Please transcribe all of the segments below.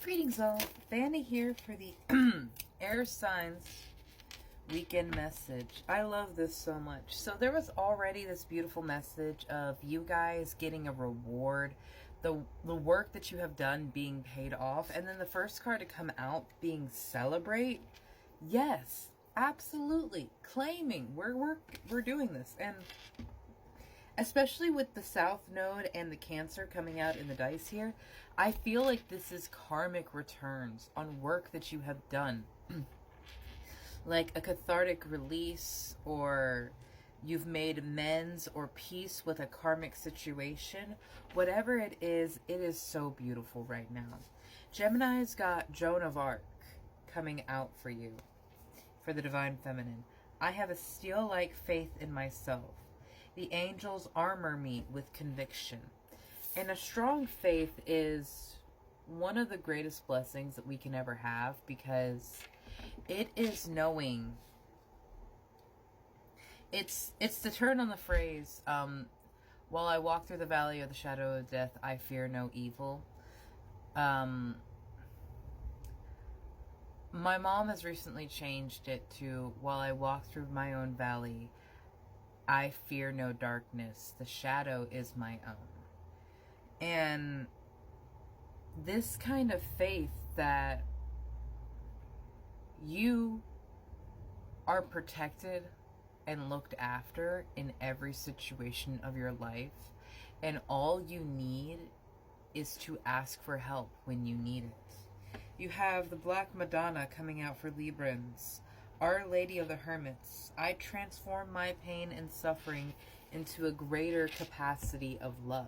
Greetings all, Vanna here for the air signs weekend message. I love this so much. So there was already this beautiful message of you guys getting a reward, the work that you have done being paid off, and then the first card to come out being celebrate. Yes, absolutely, claiming we're doing this. And especially with the South Node and the Cancer coming out in the dice here, I feel like this is karmic returns on work that you have done. Like a cathartic release, or you've made amends or peace with a karmic situation. Whatever it is so beautiful right now. Gemini's got Joan of Arc coming out for you, for the Divine Feminine. I have a steel-like faith in myself. The angels armor me with conviction. And a strong faith is one of the greatest blessings that we can ever have, because it is knowing. It's the turn on the phrase, while I walk through the valley of the shadow of death, I fear no evil. My mom has recently changed it to, while I walk through my own valley, I fear no darkness. The shadow is my own. And this kind of faith that you are protected and looked after in every situation of your life, and all you need is to ask for help when you need it. You have the Black Madonna coming out for Librans. Our Lady of the Hermits. I transform my pain and suffering into a greater capacity of love.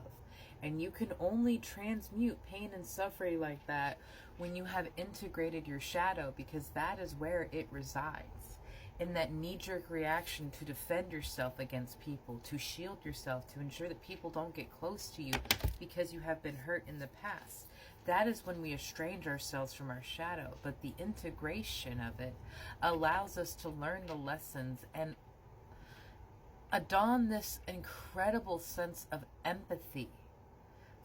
And you can only transmute pain and suffering like that when you have integrated your shadow, because that is where it resides. In that knee-jerk reaction to defend yourself against people, to shield yourself, to ensure that people don't get close to you because you have been hurt in the past. That is when we estrange ourselves from our shadow. But the integration of it allows us to learn the lessons and adorn this incredible sense of empathy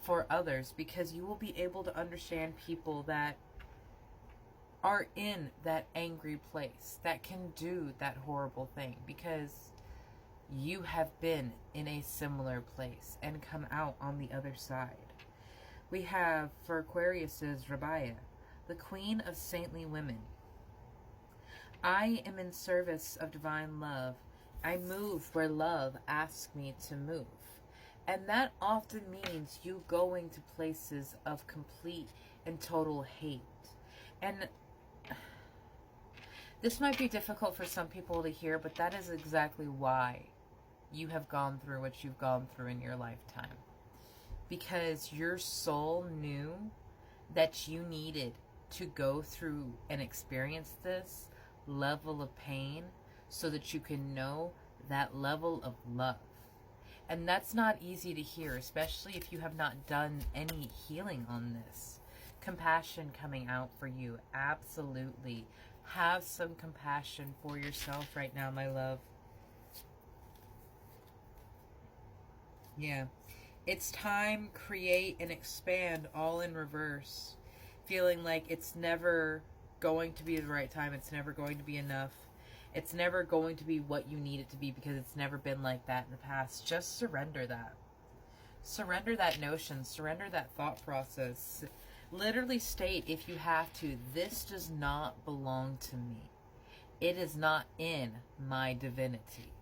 for others, because you will be able to understand people that are in that angry place, that can do that horrible thing, because you have been in a similar place and come out on the other side. We have, for Aquarius's Rabiah, the Queen of Saintly Women. I am in service of divine love. I move where love asks me to move. And that often means you going to places of complete and total hate. And this might be difficult for some people to hear, but that is exactly why you have gone through what you've gone through in your lifetime. Because your soul knew that you needed to go through and experience this level of pain so that you can know that level of love. And that's not easy to hear, especially if you have not done any healing on this. Compassion coming out for you. Absolutely. Have some compassion for yourself right now, my love. Yeah. It's time, create, and expand all in reverse. Feeling like it's never going to be the right time. It's never going to be enough. It's never going to be what you need it to be, because it's never been like that in the past. Just surrender that. Surrender that notion. Surrender that thought process. Literally state, if you have to, this does not belong to me. It is not in my divinity.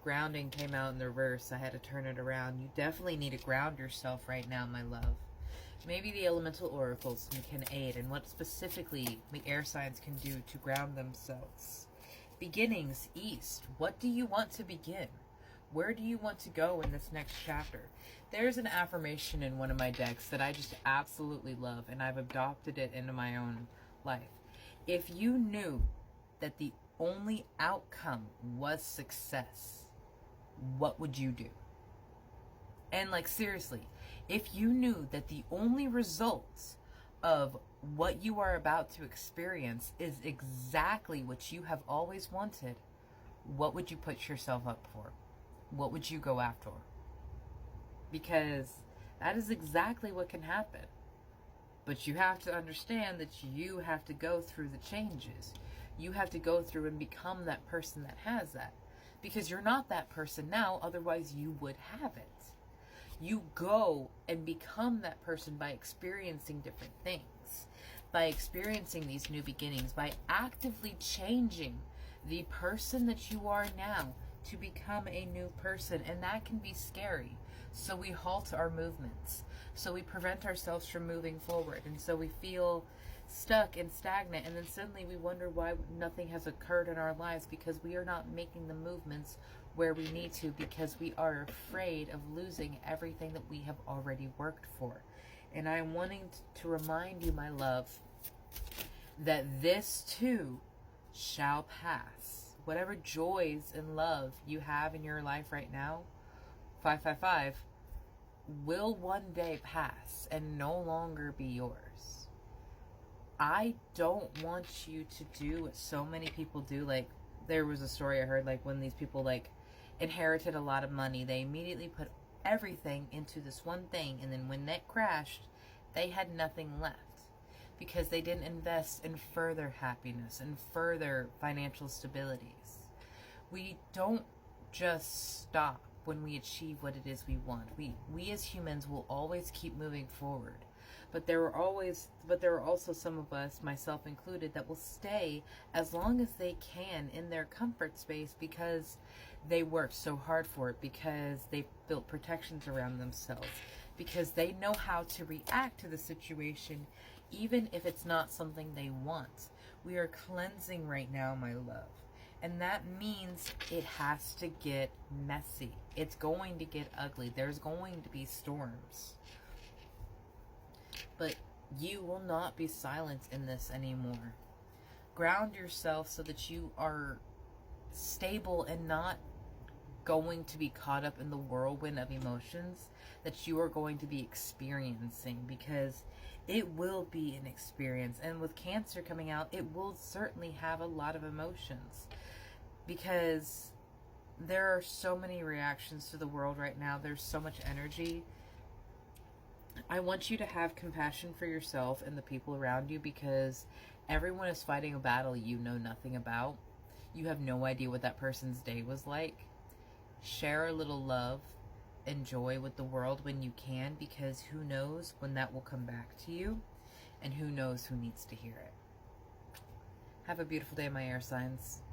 Grounding came out in the reverse. I had to turn it around. You definitely need to ground yourself right now, my love. Maybe the elemental oracles can aid in what specifically the air signs can do to ground themselves. Beginnings, East. What do you want to begin? Where do you want to go in this next chapter? There's an affirmation in one of my decks that I just absolutely love, and I've adopted it into my own life. If you knew that the only outcome was success, what would you do? And like, seriously, if you knew that the only results of what you are about to experience is exactly what you have always wanted, what would you put yourself up for? What would you go after? Because that is exactly what can happen. But you have to understand that you have to go through the changes. You have to go through and become that person that has that. Because you're not that person now, otherwise you would have it. You go and become that person by experiencing different things, by experiencing these new beginnings, by actively changing the person that you are now to become a new person. And that can be scary. So we halt our movements. So we prevent ourselves from moving forward. And so we feel stuck and stagnant. And then suddenly we wonder why nothing has occurred in our lives, because we are not making the movements where we need to, because we are afraid of losing everything that we have already worked for. And I'm wanting to remind you, my love, that this too shall pass. Whatever joys and love you have in your life right now, 555, will one day pass and no longer be yours. I don't want you to do what so many people do. Like, there was a story I heard, like, when these people, like, inherited a lot of money, they immediately put everything into this one thing, and then when that crashed, they had nothing left, because they didn't invest in further happiness and further financial stabilities. We don't just stop when we achieve what it is we want. We as humans will always keep moving forward. But there are also some of us, myself included, that will stay as long as they can in their comfort space, because they worked so hard for it, because they built protections around themselves, because they know how to react to the situation, even if it's not something they want. We are cleansing right now, my love. And that means it has to get messy. It's going to get ugly. There's going to be storms. But you will not be silent in this anymore. Ground yourself so that you are stable and not going to be caught up in the whirlwind of emotions that you are going to be experiencing, because it will be an experience. And with Cancer coming out, it will certainly have a lot of emotions, because there are so many reactions to the world right now. There's so much energy. I want you to have compassion for yourself and the people around you, because everyone is fighting a battle you know nothing about. You have no idea what that person's day was like. Share a little love and joy with the world when you can, because who knows when that will come back to you, and who knows who needs to hear it. Have a beautiful day, my air signs.